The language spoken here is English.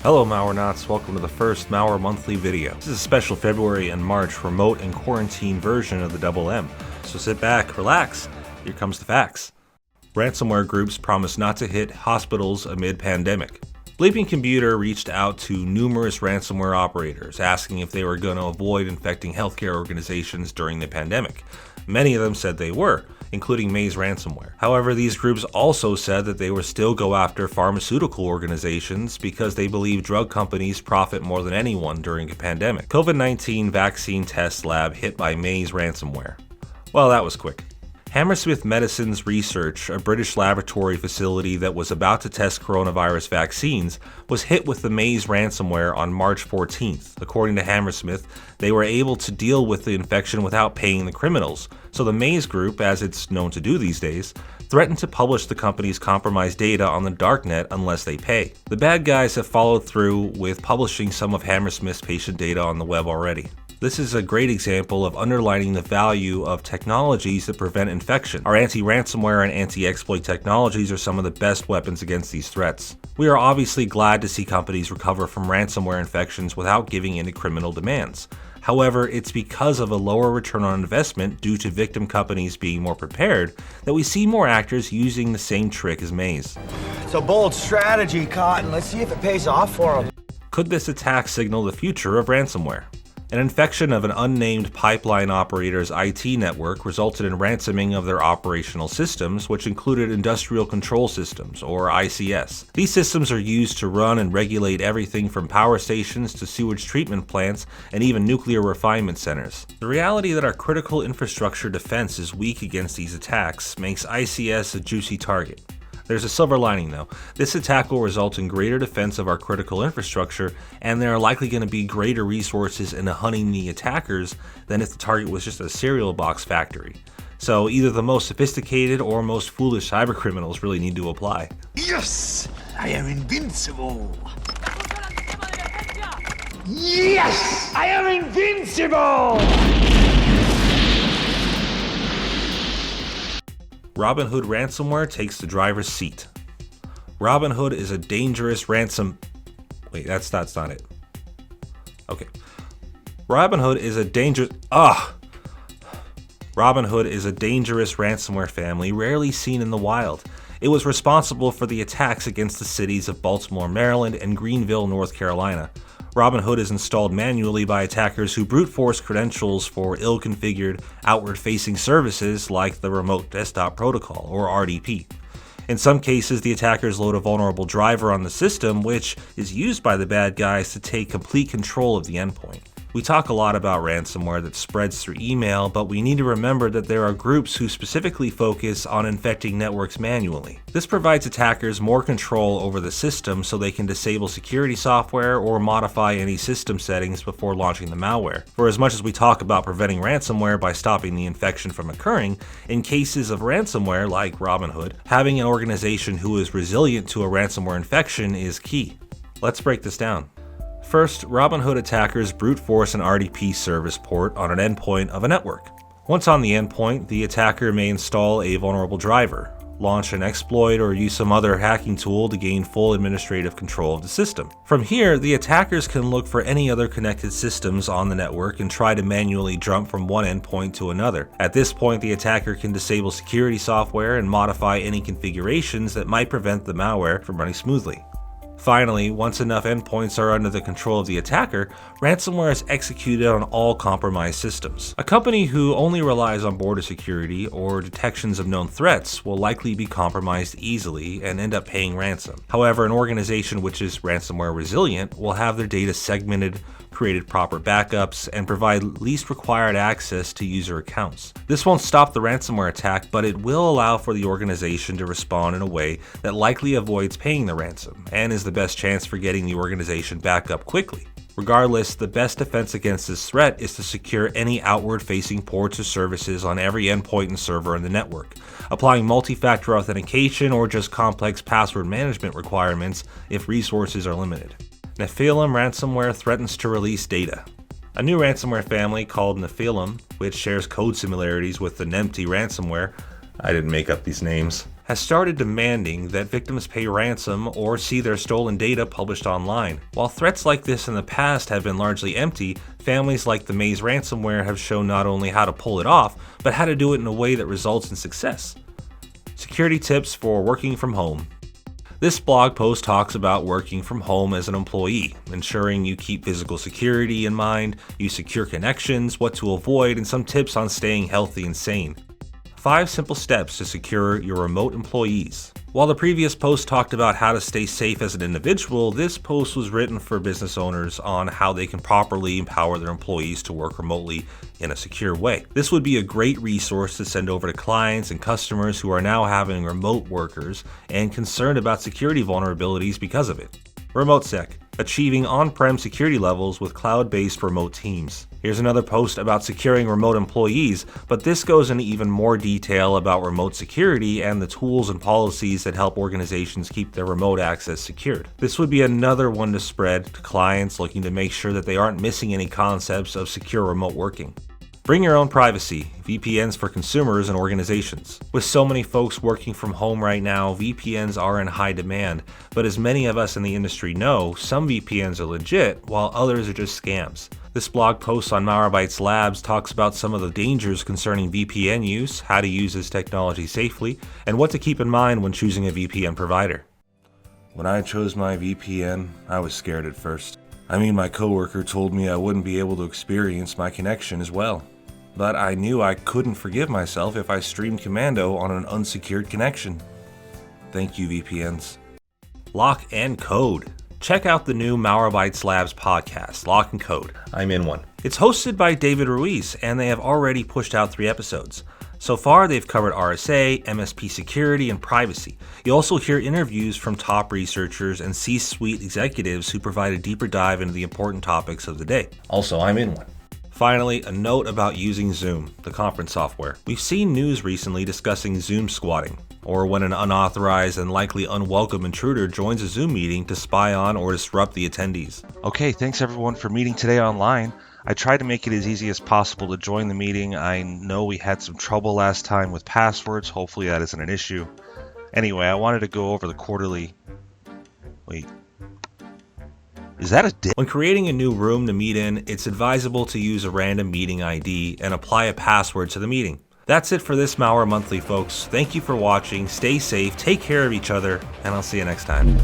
Hello Malwarenauts, welcome to the first Malware Monthly video. This is a special February and March remote and quarantine version of the Double M. So sit back, relax, here comes the facts. Ransomware groups promise not to hit hospitals amid pandemic. Bleeping Computer reached out to numerous ransomware operators asking if they were going to avoid infecting healthcare organizations during the pandemic. Many of them said they were, including Maze Ransomware. However, these groups also said that they would still go after pharmaceutical organizations because they believe drug companies profit more than anyone during a pandemic. COVID-19 vaccine test lab hit by Maze Ransomware. Well, that was quick. Hammersmith Medicine's Research, a British laboratory facility that was about to test coronavirus vaccines, was hit with the Maze ransomware on March 14th. According to Hammersmith, they were able to deal with the infection without paying the criminals. So the Maze Group, as it's known to do these days, threatened to publish the company's compromised data on the darknet unless they pay. The bad guys have followed through with publishing some of Hammersmith's patient data on the web already. This is a great example of underlining the value of technologies that prevent infection. Our anti-ransomware and anti-exploit technologies are some of the best weapons against these threats. We are obviously glad to see companies recover from ransomware infections without giving in to criminal demands. However, it's because of a lower return on investment due to victim companies being more prepared that we see more actors using the same trick as Maze. It's a bold strategy, Cotton. Let's see if it pays off for them. Could this attack signal the future of ransomware? An infection of an unnamed pipeline operator's IT network resulted in ransoming of their operational systems, which included industrial control systems, or ICS. These systems are used to run and regulate everything from power stations to sewage treatment plants and even nuclear refinement centers. The reality that our critical infrastructure defense is weak against these attacks makes ICS a juicy target. There's a silver lining though. This attack will result in greater defense of our critical infrastructure, and there are likely going to be greater resources in hunting the attackers than if the target was just a cereal box factory. So either the most sophisticated or most foolish cybercriminals really need to apply. Yes! I am invincible! Yes! I am invincible! RobbinHood ransomware takes the driver's seat. RobbinHood is a dangerous Wait, that's not it. Okay. RobbinHood is a dangerous ransomware family rarely seen in the wild. It was responsible for the attacks against the cities of Baltimore, Maryland, and Greenville, North Carolina. RobbinHood is installed manually by attackers who brute force credentials for ill-configured, outward-facing services like the Remote Desktop Protocol, or RDP. In some cases, the attackers load a vulnerable driver on the system, which is used by the bad guys to take complete control of the endpoint. We talk a lot about ransomware that spreads through email, but we need to remember that there are groups who specifically focus on infecting networks manually. This provides attackers more control over the system so they can disable security software or modify any system settings before launching the malware. For as much as we talk about preventing ransomware by stopping the infection from occurring, in cases of ransomware like RobbinHood, having an organization who is resilient to a ransomware infection is key. Let's break this down. First, RobbinHood attackers brute force an RDP service port on an endpoint of a network. Once on the endpoint, the attacker may install a vulnerable driver, launch an exploit, or use some other hacking tool to gain full administrative control of the system. From here, the attackers can look for any other connected systems on the network and try to manually jump from one endpoint to another. At this point, the attacker can disable security software and modify any configurations that might prevent the malware from running smoothly. Finally, once enough endpoints are under the control of the attacker, ransomware is executed on all compromised systems. A company who only relies on border security or detections of known threats will likely be compromised easily and end up paying ransom. However, an organization which is ransomware resilient will have their data segmented, created proper backups, and provide least required access to user accounts. This won't stop the ransomware attack, but it will allow for the organization to respond in a way that likely avoids paying the ransom and is the best chance for getting the organization back up quickly. Regardless, the best defense against this threat is to secure any outward-facing ports or services on every endpoint and server in the network, applying multi-factor authentication or just complex password management requirements if resources are limited. Nefilim ransomware threatens to release data. A new ransomware family called Nefilim, which shares code similarities with the Nemty ransomware, I didn't make up these names, has started demanding that victims pay ransom or see their stolen data published online. While threats like this in the past have been largely empty, families like the Maze ransomware have shown not only how to pull it off, but how to do it in a way that results in success. Security tips for working from home. This blog post talks about working from home as an employee, ensuring you keep physical security in mind, use secure connections, what to avoid, and some tips on staying healthy and sane. 5 simple steps to secure your remote employees. While the previous post talked about how to stay safe as an individual, this post was written for business owners on how they can properly empower their employees to work remotely in a secure way. This would be a great resource to send over to clients and customers who are now having remote workers and concerned about security vulnerabilities because of it. RemoteSec, achieving on-prem security levels with cloud-based remote teams. Here's another post about securing remote employees, but this goes into even more detail about remote security and the tools and policies that help organizations keep their remote access secured. This would be another one to spread to clients looking to make sure that they aren't missing any concepts of secure remote working. Bring your own privacy, VPNs for consumers and organizations. With so many folks working from home right now, VPNs are in high demand, but as many of us in the industry know, some VPNs are legit while others are just scams. This blog post on Malware Labs talks about some of the dangers concerning VPN use, how to use this technology safely, and what to keep in mind when choosing a VPN provider. When I chose my VPN, I was scared at first. My coworker told me I wouldn't be able to experience my connection as well. But I knew I couldn't forgive myself if I streamed commando on an unsecured connection. Thank you, VPNs. Lock and Code. Check out the new Malware Labs podcast, Lock and Code. I'm in one. It's hosted by David Ruiz, and they have already pushed out 3 episodes. So far, they've covered RSA, MSP security, and privacy. You'll also hear interviews from top researchers and C-suite executives who provide a deeper dive into the important topics of the day. Also, I'm in one. Finally, a note about using Zoom, the conference software. We've seen news recently discussing Zoom squatting, or when an unauthorized and likely unwelcome intruder joins a Zoom meeting to spy on or disrupt the attendees. Okay, thanks everyone for meeting today online. I tried to make it as easy as possible to join the meeting. I know we had some trouble last time with passwords. Hopefully that isn't an issue. Anyway, I wanted to go over the quarterly... Wait. Is that a dick? When creating a new room to meet in, it's advisable to use a random meeting ID and apply a password to the meeting. That's it for this Malware Monthly, folks. Thank you for watching. Stay safe, take care of each other, and I'll see you next time.